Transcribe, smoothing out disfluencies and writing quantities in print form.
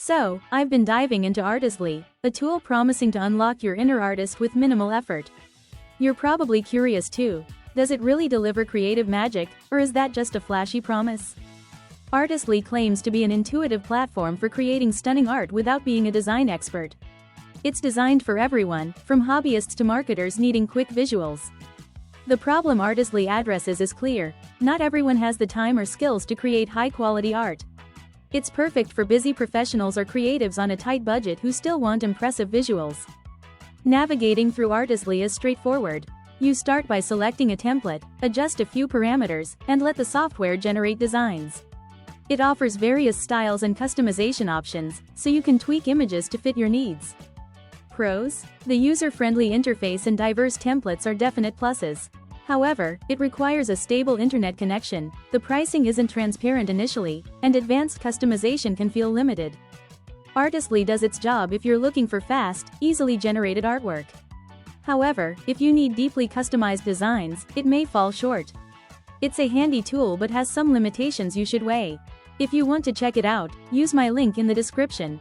So, I've been diving into Artisly, a tool promising to unlock your inner artist with minimal effort. You're probably curious too. Does it really deliver creative magic, or is that just a flashy promise? Artisly claims to be an intuitive platform for creating stunning art without being a design expert. It's designed for everyone, from hobbyists to marketers needing quick visuals. The problem Artisly addresses is clear: not everyone has the time or skills to create high-quality art. It's perfect for busy professionals or creatives on a tight budget who still want impressive visuals. Navigating through Artisly is straightforward. You start by selecting a template, adjust a few parameters, and let the software generate designs. It offers various styles and customization options, so you can tweak images to fit your needs. Pros: the user-friendly interface and diverse templates are definite pluses. However, it requires a stable internet connection, the pricing isn't transparent initially, and advanced customization can feel limited. Artisly does its job if you're looking for fast, easily generated artwork. However, if you need deeply customized designs, it may fall short. It's a handy tool but has some limitations you should weigh. If you want to check it out, use my link in the description.